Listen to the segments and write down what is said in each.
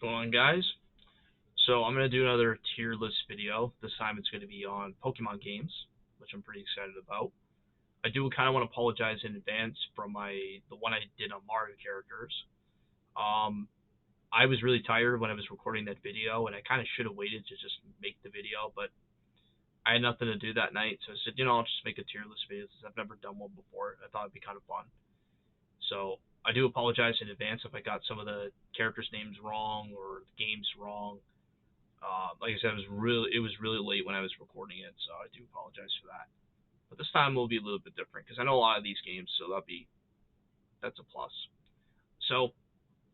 going on, guys? So I'm going to do another tier list video. This time it's going to be on Pokemon games, which I'm pretty excited about. I do kind of want to apologize in advance for the one I did on Mario characters. Um, I was really tired when I was recording that video, and I kind of should have waited to just make the video, but I had nothing to do that night, so I said, I'll just make a tier list video since I've never done one before. I thought it'd be kind of fun. So I do apologize in advance if I got some of the characters' names wrong or the games wrong. Like I said, it was really late when I was recording it, so I do apologize for that. But this time will be a little bit different because I know a lot of these games, so that's a plus. So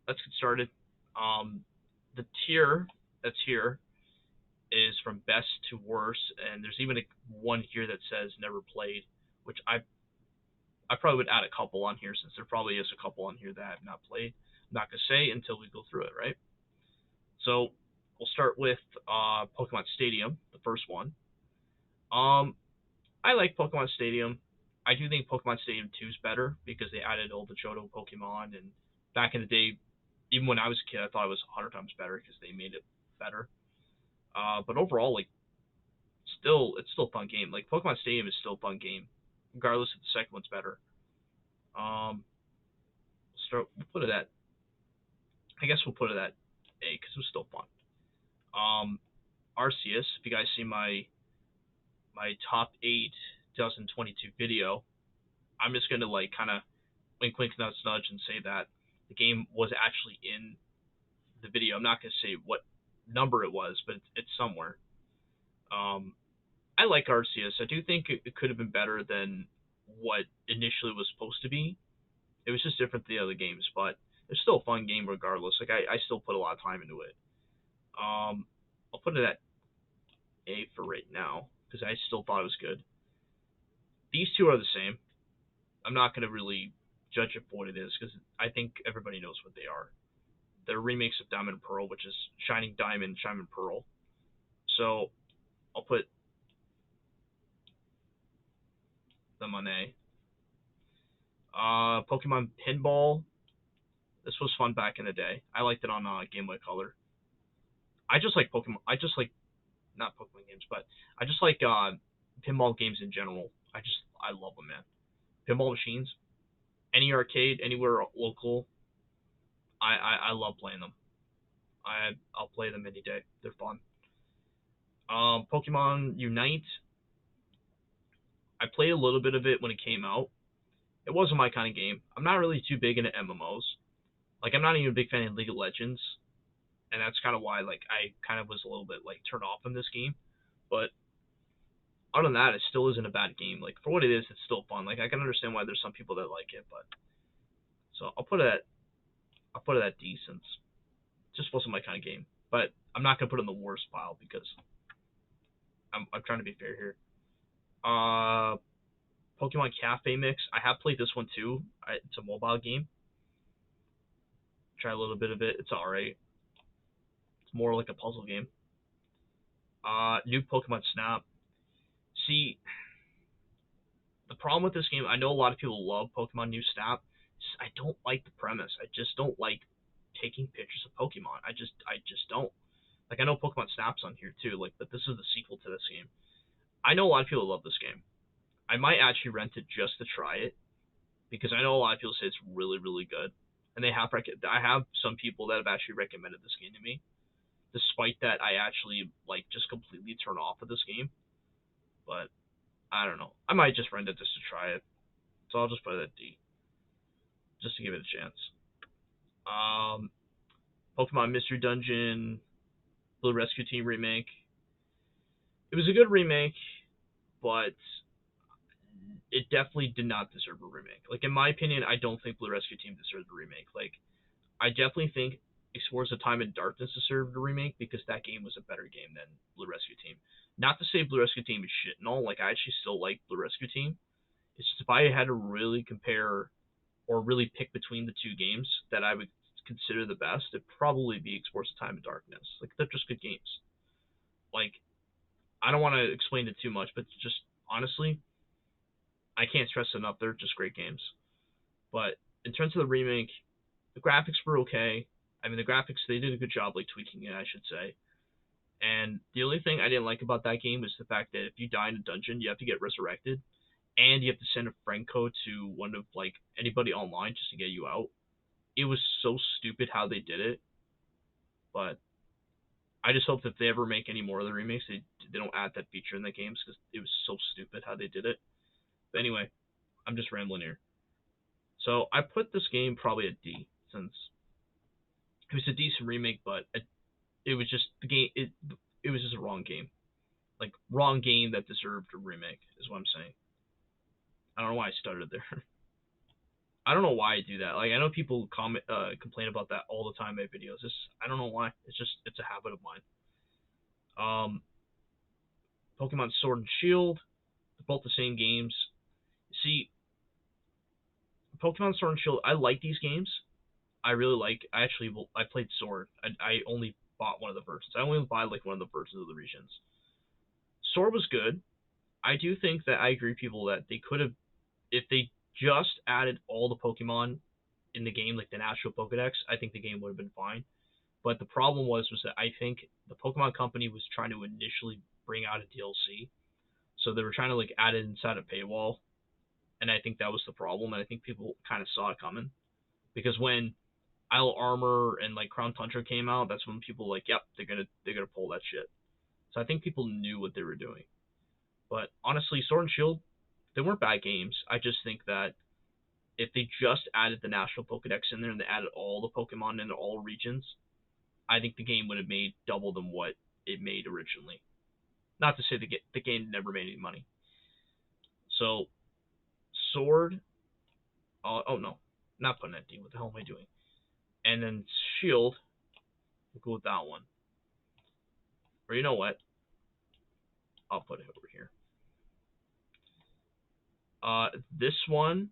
let's get started. The tier that's here is from best to worst, and there's even one here that says never played, which I probably would add a couple on here since there probably is a couple on here that I have not played. I'm not gonna say until we go through it, right? So we'll start with Pokemon Stadium, the first one. I like Pokemon Stadium. I do think Pokemon Stadium 2 is better because they added all the Johto Pokemon, and back in the day, even when I was a kid, I thought it was 100 times better because they made it better. But overall, like, it's still a fun game. Like, Pokemon Stadium is still a fun game, regardless if the second one's better. We'll put it at, I guess we'll put it at A because it was still fun. Arceus, if you guys see my top 8 2022 video, I'm just gonna like kind of wink, wink, nudge, nudge, and say that the game was actually in the video. I'm not gonna say what number it was, but it's somewhere. I like Arceus. I do think it could have been better than what initially was supposed to be. It was just different than the other games, but it's still a fun game regardless. Like I still put a lot of time into it. I'll put it at A for right now because I still thought it was good. These two are the same. I'm not going to really judge it for what it is because I think everybody knows what they are. They're remakes of Diamond and Pearl, which is Shining Diamond, Shining Pearl. So I'll put them on A. Pokemon Pinball. This was fun back in the day. I liked it on Game Boy Color. I just like Pokemon. Not Pokemon games, but I just like pinball games in general. I love them, man. Pinball machines, any arcade, anywhere local. I love playing them. I'll play them any day. They're fun. Pokemon Unite. I played a little bit of it when it came out. It wasn't my kind of game. I'm not really too big into MMOs. Like, I'm not even a big fan of League of Legends, and that's kind of why like I kind of was a little bit like turned off from this game. But other than that, it still isn't a bad game. Like, for what it is, it's still fun. Like, I can understand why there's some people that like it, but so I'll put it at decent. Just wasn't my kind of game. But I'm not gonna put it in the worst pile because I'm trying to be fair here. Pokemon Cafe Mix. I have played this one too. It's a mobile game. Try a little bit of it. It's alright. It's more like a puzzle game. New Pokemon Snap. See, the problem with this game, I know a lot of people love Pokemon New Snap. I don't like the premise. I just don't like taking pictures of Pokemon. I just don't. Like, I know Pokemon Snap's on here too, like, but this is the sequel to this game. I know a lot of people love this game. I might actually rent it just to try it because I know a lot of people say it's really, really good. And I have some people that have actually recommended this game to me, despite that I actually like just completely turn off of this game. But I don't know. I might just rent it just to try it. So I'll just put it at D, just to give it a chance. Pokemon Mystery Dungeon Blue Rescue Team remake. It was a good remake, but it definitely did not deserve a remake. Like, in my opinion, I don't think Blue Rescue Team deserved a remake. Like, I definitely think Explorers of Time and Darkness deserved a remake because that game was a better game than Blue Rescue Team. Not to say Blue Rescue Team is shit and all. Like, I actually still like Blue Rescue Team. It's just if I had to really compare or really pick between the two games that I would consider the best, it'd probably be Explorers of Time and Darkness. Like, they're just good games. Like, I don't want to explain it too much, but just honestly, I can't stress enough, they're just great games. But in terms of the remake, the graphics were okay. I mean, the graphics, they did a good job like tweaking it, I should say. And the only thing I didn't like about that game is the fact that if you die in a dungeon, you have to get resurrected, and you have to send a friend code to one of like anybody online just to get you out. It was so stupid how they did it, but I just hope that if they ever make any more of the remakes, they don't add that feature in the games because it was so stupid how they did it. But anyway, I'm just rambling here. So I put this game probably at D since it was a decent remake, but it was just the game. It was just a wrong game, like wrong game that deserved a remake is what I'm saying. I don't know why I stuttered there. I don't know why I do that. Like I know people complain about that all the time in videos. I don't know why. It's a habit of mine. Um, Pokemon Sword and Shield, they're both the same games. See, Pokemon Sword and Shield, I like these games. I really like. I played Sword. I only bought one of the versions. I only buy like one of the versions of the regions. Sword was good. I do think that I agree with people that they could have, if they just added all the Pokemon in the game, like the natural Pokedex, I think the game would have been fine. But the problem was that I think the Pokemon Company was trying to initially bring out a DLC, so they were trying to like add it inside a paywall, and I think that was the problem. And I think people kind of saw it coming because when Isle Armor and like Crown Tundra came out, that's when people were like, yep, they're gonna pull that shit. So I think people knew what they were doing. But honestly, Sword and Shield, they weren't bad games. I just think that if they just added the National Pokedex in there and they added all the Pokemon in all regions, I think the game would have made double than what it made originally. Not to say the game never made any money. So, Sword, oh no, not putting that D. What the hell am I doing? And then Shield, we'll go with that one. Or you know what? I'll put it over here. This one,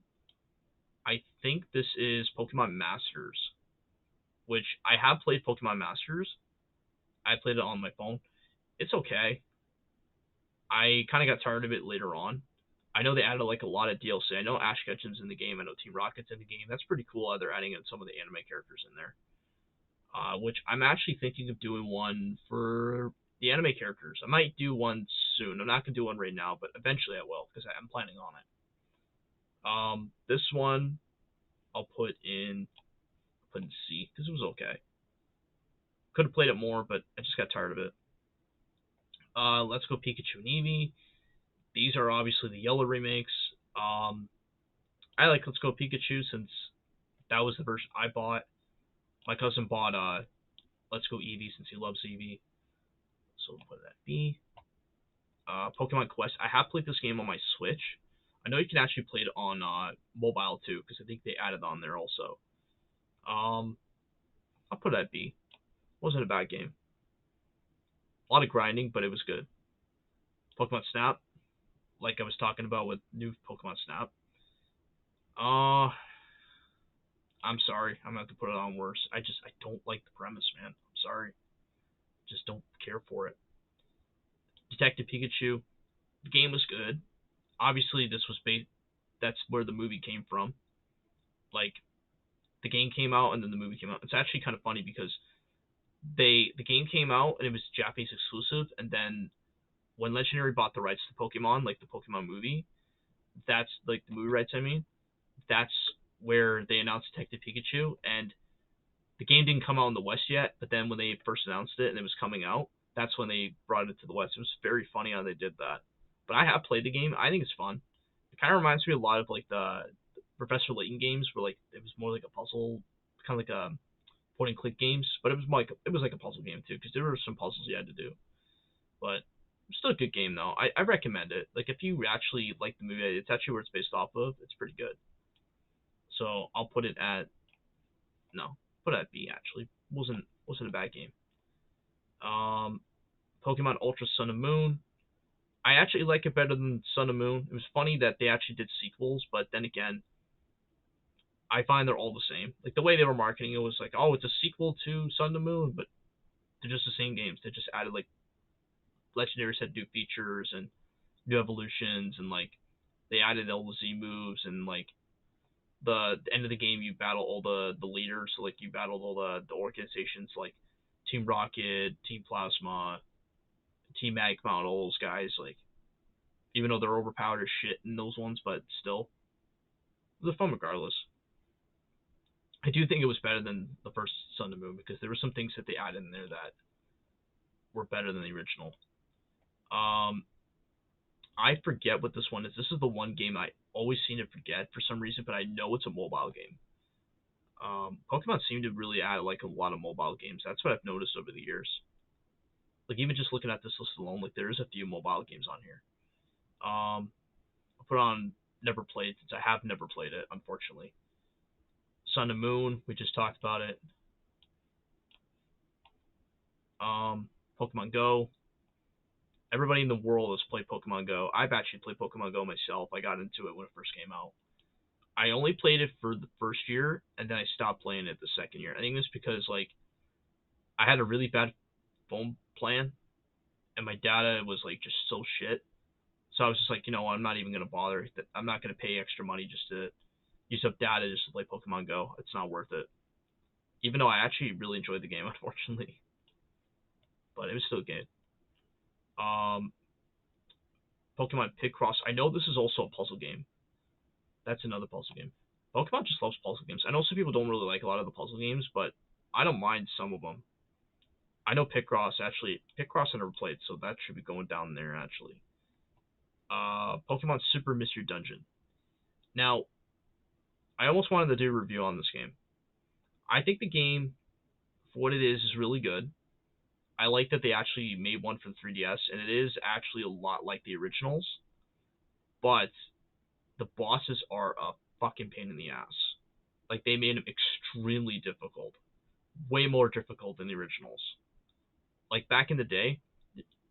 I think this is Pokemon Masters, which I have played Pokemon Masters. I played it on my phone. It's okay. I kind of got tired of it later on. I know they added like a lot of DLC. I know Ash Ketchum's in the game. I know Team Rocket's in the game. That's pretty cool how they're adding in some of the anime characters in there. Which I'm actually thinking of doing one for the anime characters. I might do one soon. I'm not gonna do one right now, but eventually I will because I'm planning on it. This one I'll put in C because it was okay. Could have played it more, but I just got tired of it. Let's go Pikachu and Eevee. These are obviously the yellow remakes. I like Let's Go Pikachu since that was the version I bought. My cousin bought Let's Go Eevee since he loves Eevee. So we'll put that B. Pokemon Quest. I have played this game on my Switch. I know you can actually play it on mobile too, because I think they added on there also. I'll put it at B. Wasn't a bad game. A lot of grinding, but it was good. Pokemon Snap, like I was talking about with new Pokemon Snap. I'm sorry, I'm gonna have to put it on worse. I don't like the premise, man. I'm sorry. Just don't care for it. Detective Pikachu, the game was good. Obviously, this was based. That's where the movie came from. Like, the game came out and then the movie came out. It's actually kind of funny because the game came out and it was Japanese exclusive, and then when Legendary bought the rights to Pokemon, like the Pokemon movie, that's like the movie rights. I mean, that's where they announced Detective Pikachu, and the game didn't come out in the West yet. But then when they first announced it and it was coming out, that's when they brought it to the West. It was very funny how they did that. But I have played the game. I think it's fun. It kind of reminds me a lot of like the Professor Layton games, where like it was more like a puzzle, kind of like a point and click games. But it was like a puzzle game too, because there were some puzzles you had to do. But still a good game though. I recommend it. Like if you actually like the movie, it's actually where it's based off of. It's pretty good. So I'll put it at put it at B actually. Wasn't a bad game. Pokemon Ultra Sun and Moon. I actually like it better than Sun and Moon. It was funny that they actually did sequels, but then again, I find they're all the same. Like the way they were marketing it was like, oh, it's a sequel to Sun and Moon, but they're just the same games. They just added like legendaries had new features and new evolutions, and like they added all the Z moves, and like the end of the game, you battle all the leaders. So like you battled all the organizations like Team Rocket, Team Plasma, Team Magma, all those guys. Like even though they're overpowered as shit in those ones, but still, it was fun regardless. I do think it was better than the first Sun and Moon because there were some things that they added in there that were better than the original. I forget what this one is. This is the one game I always seem to forget for some reason, but I know it's a mobile game. Pokemon seem to really add like a lot of mobile games. That's what I've noticed over the years. Like even just looking at this list alone, like there is a few mobile games on here. I'll put on never played since I have never played it, unfortunately. Sun and Moon, we just talked about it. Pokemon Go. Everybody in the world has played Pokemon Go. I've actually played Pokemon Go myself. I got into it when it first came out. I only played it for the first year, and then I stopped playing it the second year. I think it's because like I had a really bad phone plan, and my data was like just so shit. So I was just like, I'm not even gonna bother. I'm not gonna pay extra money just to use up data just to play Pokemon Go. It's not worth it. Even though I actually really enjoyed the game, unfortunately, but it was still good. Pokemon Picross. I know this is also a puzzle game. That's another puzzle game. Pokemon just loves puzzle games. I know some people don't really like a lot of the puzzle games, but I don't mind some of them. I know Picross, actually. Picross I never played, so that should be going down there, actually. Pokemon Super Mystery Dungeon. Now, I almost wanted to do a review on this game. I think the game, for what it is really good. I like that they actually made one for the 3DS, and it is actually a lot like the originals, but the bosses are a fucking pain in the ass. Like, they made them extremely difficult. Way more difficult than the originals. Like, back in the day,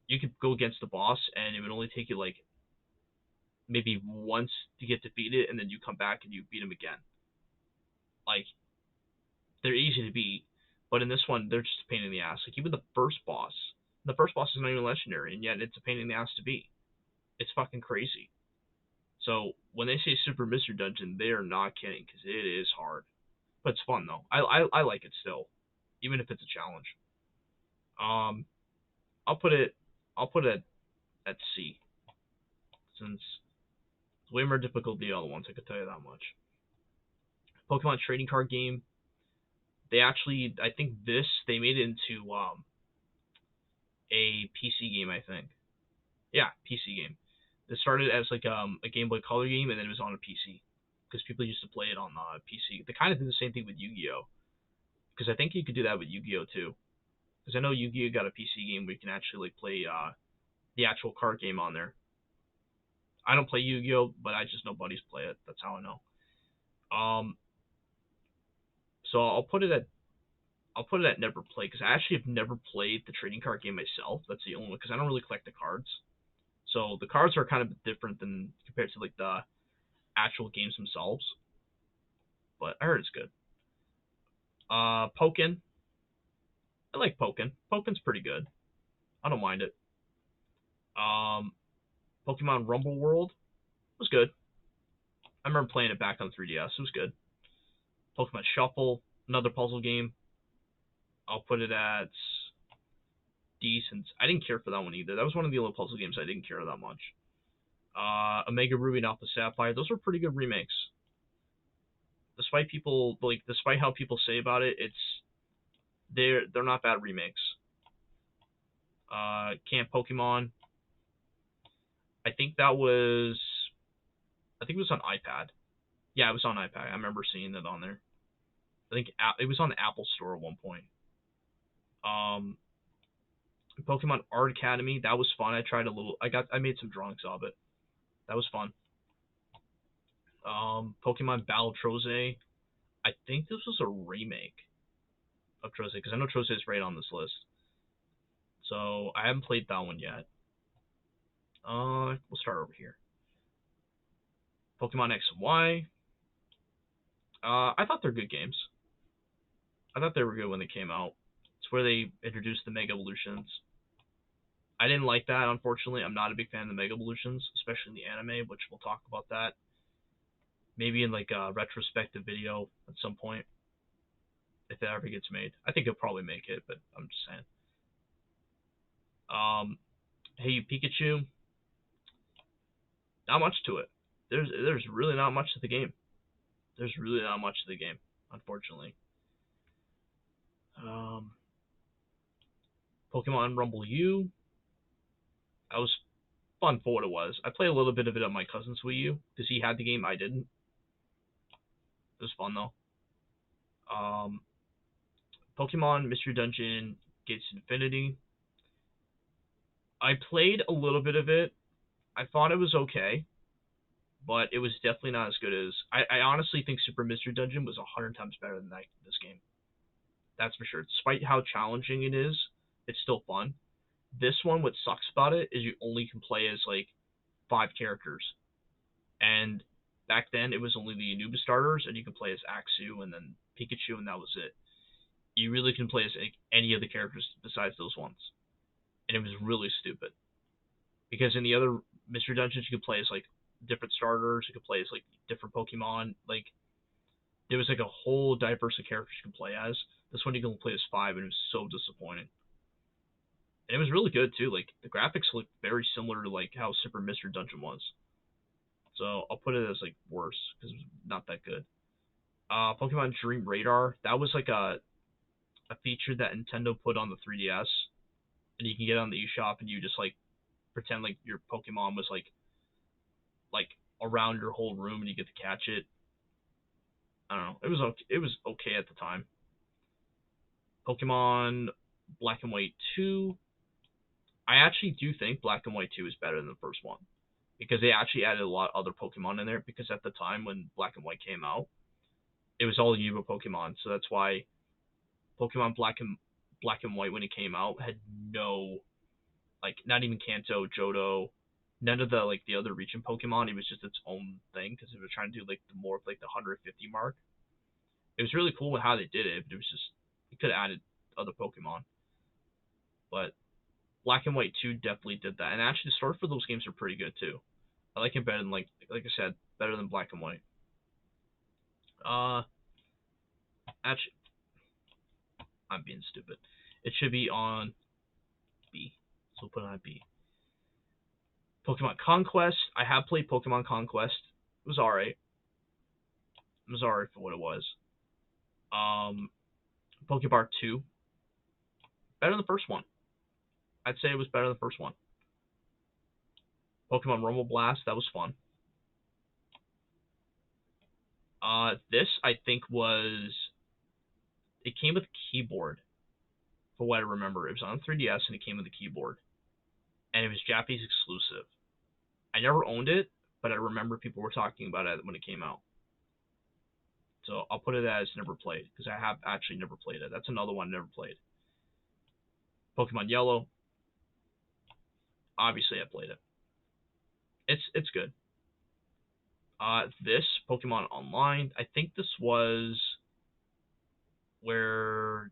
you could go against the boss, and it would only take you, like, maybe once to get defeated, and then you come back and you beat him again. Like, they're easy to beat, but in this one, they're just a pain in the ass. Like, even the first boss is not even legendary, and yet it's a pain in the ass to beat. It's fucking crazy. So, when they say Super Mystery Dungeon, they are not kidding, because it is hard. But it's fun, though. I like it still, even if it's a challenge. I'll put it at C, since it's way more difficult than the other ones, I could tell you that much. Pokemon trading card game. They actually, I think they made it into a PC game, I think. Yeah, PC game. It started as like a Game Boy Color game, and then it was on a PC because people used to play it on PC. They kind of did the same thing with Yu-Gi-Oh, because I think you could do that with Yu-Gi-Oh too. Because I know Yu-Gi-Oh got a PC game where you can actually like play the actual card game on there. I don't play Yu-Gi-Oh, but I just know buddies play it. That's how I know. So I'll put it at never play, because I actually have never played the trading card game myself. That's the only one, because I don't really collect the cards. So the cards are kind of different than compared to like the actual games themselves. But I heard it's good. Pokken. I like Pokken. Pokken's pretty good. I don't mind it. Pokemon Rumble World was good. I remember playing it back on 3DS. It was good. Pokemon Shuffle, another puzzle game. I'll put it at decent. I didn't care for that one either. That was one of the only puzzle games I didn't care that much. Omega Ruby and Alpha Sapphire, those were pretty good remakes. Despite how people say about it, they're not bad remakes. Camp Pokemon. I think it was on iPad. Yeah, it was on iPad. I remember seeing it on there. I think it was on the Apple Store at one point. Pokemon Art Academy, that was fun. I made some drawings of it. That was fun. Pokemon Battle Troze. I think this was a remake of Troze, because I know Troze is right on this list. So I haven't played that one yet. We'll start over here. Pokemon X and Y. I thought they're good games. I thought they were good when they came out. It's where they introduced the Mega Evolutions. I didn't like that, unfortunately. I'm not a big fan of the Mega Evolutions, especially in the anime, which we'll talk about that. Maybe in like a retrospective video at some point, if it ever gets made. I think it'll probably make it, but I'm just saying. Hey Pikachu, not much to it. There's really not much to the game. There's really not much to the game, unfortunately. Um, Pokemon Rumble U. That was fun for what it was. I played a little bit of it on my cousin's Wii U because he had the game, I didn't. It was fun though. Um, Pokemon Mystery Dungeon Gates Infinity. I played a little bit of it. I thought it was okay, but it was definitely not as good as. I honestly think Super Mystery Dungeon was 100 times better than this game. That's for sure. Despite how challenging it is, it's still fun. This one, what sucks about it is you only can play as like 5 characters, and back then it was only the Anubis starters, and you could play as Axew and then Pikachu, and that was it. You really can play as like, any of the characters besides those ones, and it was really stupid. Because in the other mystery dungeons, you could play as like different starters, you could play as like different Pokemon, like there was like a whole diverse of characters you can play as. This one you can play as 5, and it was so disappointing. And it was really good too. Like the graphics looked very similar to like how Super Mystery Dungeon was. So I'll put it as like worse because it's not that good. Pokemon Dream Radar, that was like a feature that Nintendo put on the 3DS, and you can get on the eShop and you just like pretend like your Pokemon was like around your whole room and you get to catch it. I don't know. It was okay. It was okay at the time. Pokemon Black and White 2. I actually do think Black and White 2 is better than the first one because they actually added a lot of other Pokemon in there. Because at the time when Black and White came out, it was all Yuba Pokemon, so that's why Pokemon Black and White when it came out had no like not even Kanto, Johto, none of the like the other region Pokemon. It was just its own thing because it was trying to do like the more of like the 150 mark. It was really cool with how they did it, but it was just you could have added other Pokemon. But Black and White 2 definitely did that, and actually the story for those games are pretty good too. I like it better than like I said, better than Black and White. Uh, actually, I'm being stupid. It should be on B, so we'll put it on B. Pokemon Conquest. I have played Pokemon Conquest. It was alright. It was alright for what it was. Pokemon 2. Better than the first one. I'd say it was better than the first one. Pokemon Rumble Blast. That was fun. This, I think, was... It came with a keyboard, for what I remember. It was on 3DS, and it came with a keyboard. And it was Japanese exclusive. I never owned it, but I remember people were talking about it when it came out. So I'll put it as never played, because I have actually never played it. That's another one I never played. Pokemon Yellow. Obviously, I played it. It's good. This Pokemon Online. I think this was where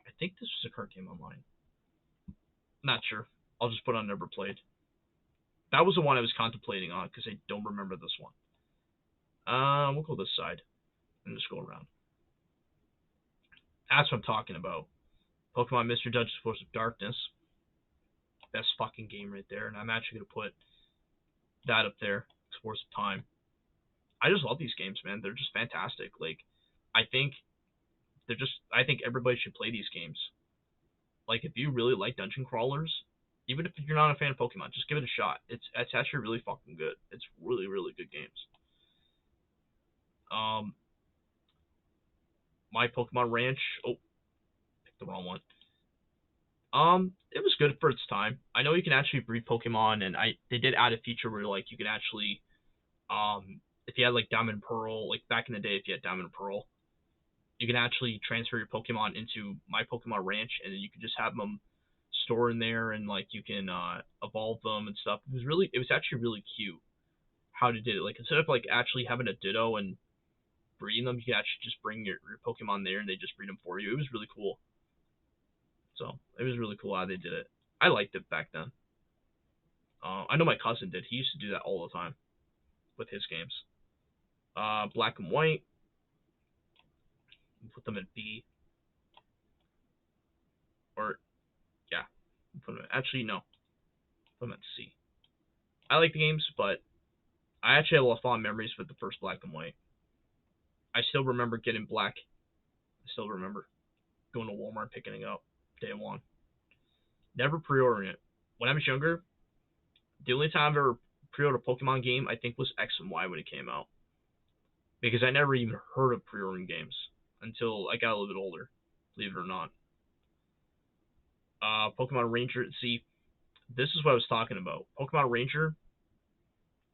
I think this was a card game online. Not sure. I'll just put on never played. That was the one I was contemplating on because I don't remember this one. We'll go this side and just go around. That's what I'm talking about. Pokemon Mystery Dungeon Force of Darkness. Best fucking game right there, and I'm actually gonna put that up there. Force of Time. I just love these games, man. They're just fantastic. Like, I think I think everybody should play these games. Like, if you really like dungeon crawlers, even if you're not a fan of Pokemon, just give it a shot. It's actually really fucking good. It's really, really good games. My Pokemon Ranch. Oh, picked the wrong one. It was good for its time. I know you can actually breed Pokemon, and they did add a feature where like you can actually, if you had like Diamond and Pearl, like back in the day, if you had Diamond and Pearl, you can actually transfer your Pokemon into My Pokemon Ranch, and then you can just have them store in there, and like you can evolve them and stuff. It was actually really cute how they did it. Like instead of like actually having a Ditto and breeding them, you can actually just bring your Pokemon there, and they just breed them for you. It was really cool. So it was really cool how they did it. I liked it back then. I know my cousin did. He used to do that all the time with his games. Black and white. Put them at B. Or yeah, put them at, actually no, put them at C. I like the games, but I actually have a lot of fond memories with the first Black and white. I still remember getting black. I still remember going to Walmart picking it up day one. Never pre-ordering it. When I was younger, the only time I've ever pre-ordered a Pokemon game I think was X and Y when it came out. Because I never even heard of pre-ordering games until I got a little bit older, believe it or not. Pokemon Ranger, see, this is what I was talking about. Pokemon Ranger,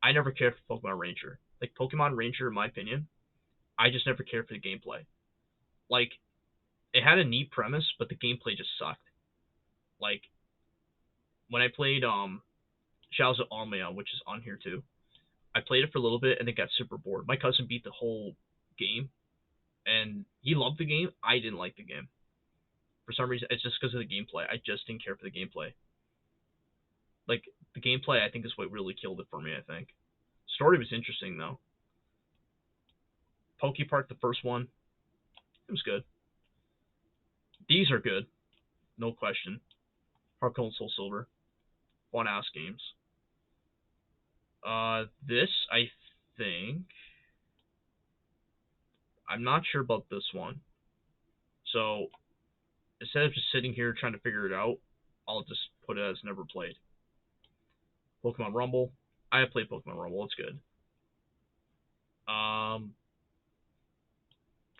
I never cared for Pokemon Ranger. Like, Pokemon Ranger, in my opinion, I just never cared for the gameplay. Like, it had a neat premise, but the gameplay just sucked. Like, when I played Shadows of Almia, which is on here too, I played it for a little bit and then got super bored. My cousin beat the whole game, and he loved the game. I didn't like the game. For some reason, it's just because of the gameplay. I just didn't care for the gameplay. Like, the gameplay, I think, is what really killed it for me, I think. Story was interesting, though. Poke Park, the first one, it was good. These are good, no question. Heart Gold, Soul Silver, fun ass games. This, I think, I'm not sure about this one. So, instead of just sitting here trying to figure it out, I'll just put it as never played. Pokemon Rumble. I have played Pokemon Rumble. It's good.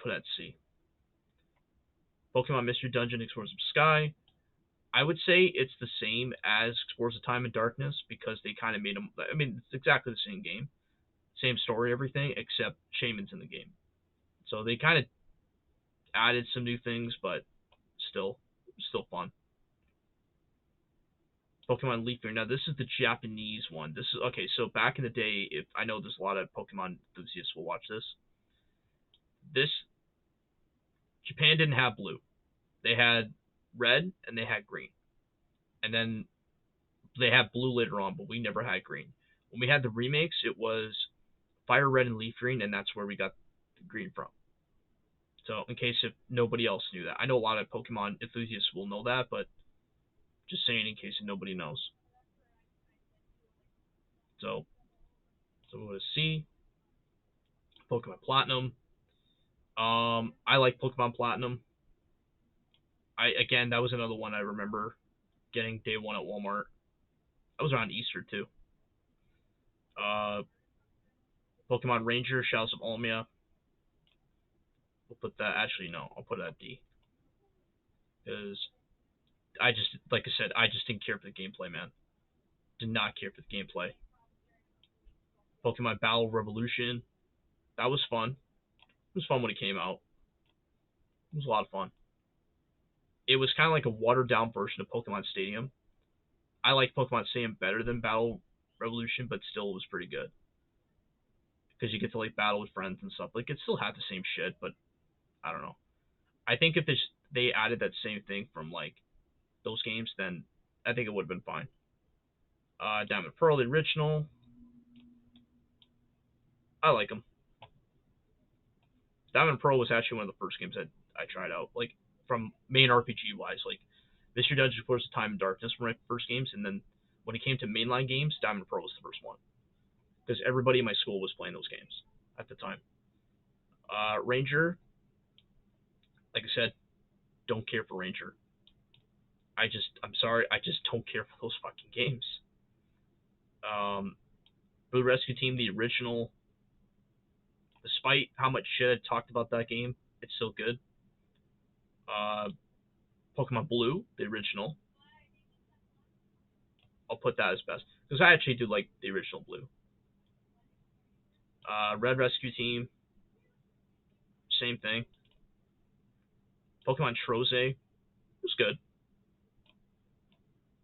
Put at C. Pokemon Mystery Dungeon, Explorers of Sky. I would say it's the same as Explorers of Time and Darkness because they kind of made them. I mean, it's exactly the same game, same story, everything, except Shaman's in the game. So they kind of added some new things, but still fun. Pokemon Leaf Green. Now this is the Japanese one. This is okay. So back in the day, if I know there's a lot of Pokemon enthusiasts will watch this. This Japan didn't have blue. They had red and they had green, and then they had blue later on, but we never had green. When we had the remakes, it was Fire Red and Leaf Green, and that's where we got the green from. So in case if nobody else knew that, I know a lot of Pokemon enthusiasts will know that, but just saying in case nobody knows. So we'll go to C. Pokemon Platinum. I like Pokemon Platinum. That was another one I remember getting day one at Walmart. That was around Easter too. Uh, Pokemon Ranger, Shadows of Almia. We'll put that. Actually, no, I'll put it at D because I just, like I said, I just didn't care for the gameplay, man. Did not care for the gameplay. Pokemon Battle Revolution. That was fun. It was fun when it came out. It was a lot of fun. It was kind of like a watered down version of Pokemon Stadium. I like Pokemon Stadium better than Battle Revolution, but still it was pretty good. Because you get to like battle with friends and stuff. Like it still had the same shit, but I don't know. I think if they added that same thing from like those games, then I think it would have been fine. Diamond Pearl, the original. I like them. Diamond Pearl was actually one of the first games that I tried out, like from main RPG wise. Like Mystery Dungeon, Explorers of Time and Darkness were my first games, and then when it came to mainline games, Diamond Pearl was the first one because everybody in my school was playing those games at the time. Ranger, like I said, don't care for Ranger. I'm sorry, I just don't care for those fucking games. Blue Rescue Team, the original, despite how much shit I talked about that game, it's still good. Pokemon Blue, the original, I'll put that as best because I actually do like the original Blue. Red Rescue Team, same thing. Pokemon Troze was good.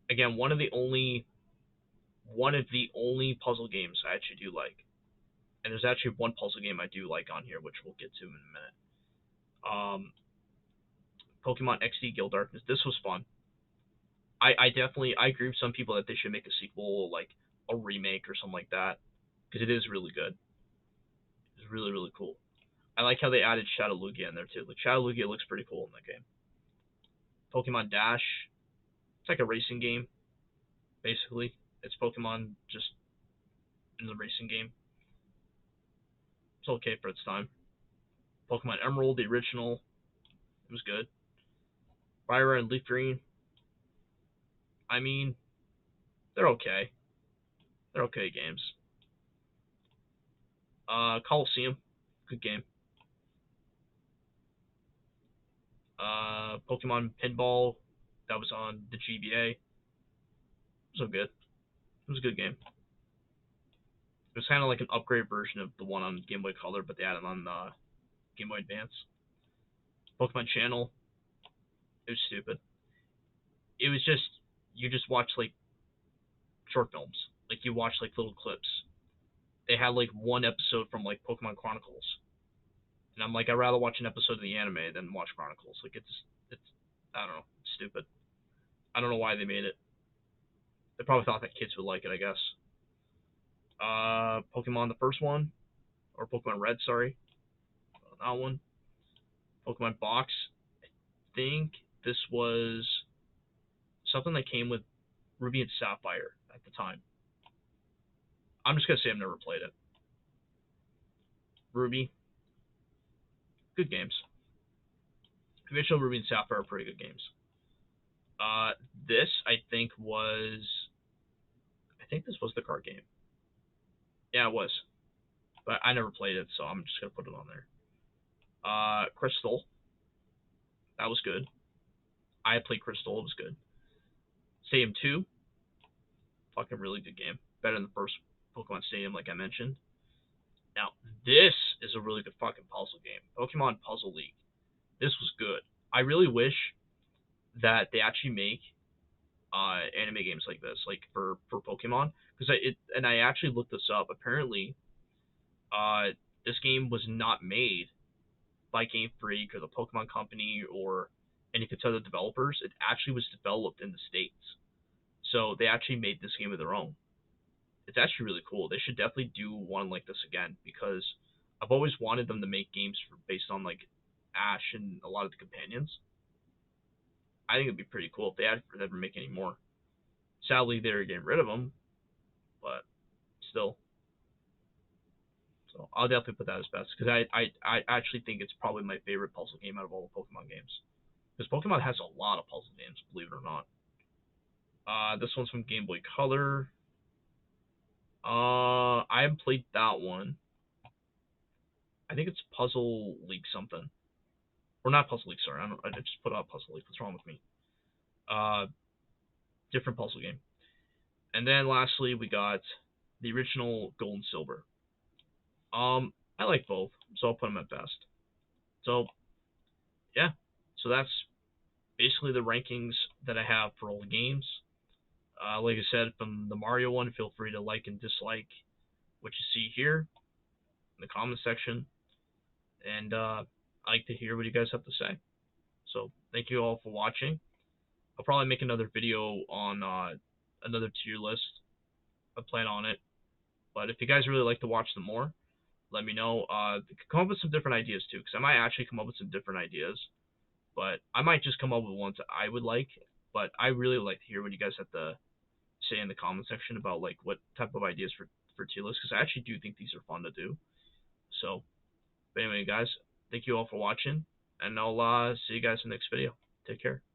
Again, one of the only puzzle games I actually do like. And there's actually one puzzle game I do like on here, which we'll get to in a minute. Pokemon XD Guild Darkness. This was fun. I definitely I agree with some people that they should make a sequel, like a remake or something like that, because it is really good. It's is really, really cool. I like how they added Shadow Lugia in there too. Like Shadow Lugia looks pretty cool in that game. Pokemon Dash, it's like a racing game, basically. It's Pokemon just in the racing game. It's okay for its time. Pokemon Emerald, the original, it was good. Fire and Leaf Green, I mean, they're okay. They're okay games. Coliseum, good game. Pokemon Pinball, that was on the GBA. It was so good. It was a good game. It was kind of like an upgrade version of the one on Game Boy Color, but they added on Game Boy Advance. Pokemon Channel, it was stupid. It was just you just watch like short films, like you watch like little clips. They had like one episode from like Pokemon Chronicles, and I'm like, I'd rather watch an episode of the anime than watch Chronicles. Like it's I don't know, it's stupid. I don't know why they made it. They probably thought that kids would like it, I guess. Pokemon the first one, or Pokemon Red, sorry, that one. Pokemon Box. I think this was something that came with Ruby and Sapphire at the time. I'm just gonna say I've never played it. Ruby, good games. Original Ruby and Sapphire are pretty good games. This I think this was the card game. Yeah, it was, but I never played it, so I'm just gonna put it on there. Crystal, that was good. I played Crystal, it was good. Stadium 2, fucking really good game. Better than the first Pokemon Stadium, like I mentioned. Now, this is a really good fucking puzzle game. Pokemon Puzzle League. This was good. I really wish that they actually make anime games like this, like for Pokemon, because I actually looked this up. Apparently, this game was not made by Game Freak or the Pokemon Company or any of its other developers. It actually was developed in the States, so they actually made this game of their own. It's actually really cool. They should definitely do one like this again, because I've always wanted them to make games based on like Ash and a lot of the companions. I think it'd be pretty cool if they ever make any more. Sadly, they're getting rid of them, but still. So I'll definitely put that as best, because I actually think it's probably my favorite puzzle game out of all the Pokemon games. Because Pokemon has a lot of puzzle games, believe it or not. This one's from Game Boy Color. I haven't played that one. I think it's Puzzle League something. Or not Puzzle League, sorry. I just put out Puzzle League. What's wrong with me? Different puzzle game. And then lastly, we got the original Gold and Silver. I like both, so I'll put them at best. So, yeah. So that's basically the rankings that I have for all the games. Like I said, from the Mario one, feel free to like and dislike what you see here in the comment section. And I like to hear what you guys have to say. So thank you all for watching. I'll probably make another video on another tier list. I plan on it. But if you guys really like to watch them more, let me know. Come up with some different ideas too, because I might actually come up with some different ideas. But I might just come up with ones that I would like. But I really like to hear what you guys have to say in the comment section about like what type of ideas for tier lists, because I actually do think these are fun to do. So, but anyway, guys, thank you all for watching, and I'll see you guys in the next video. Take care.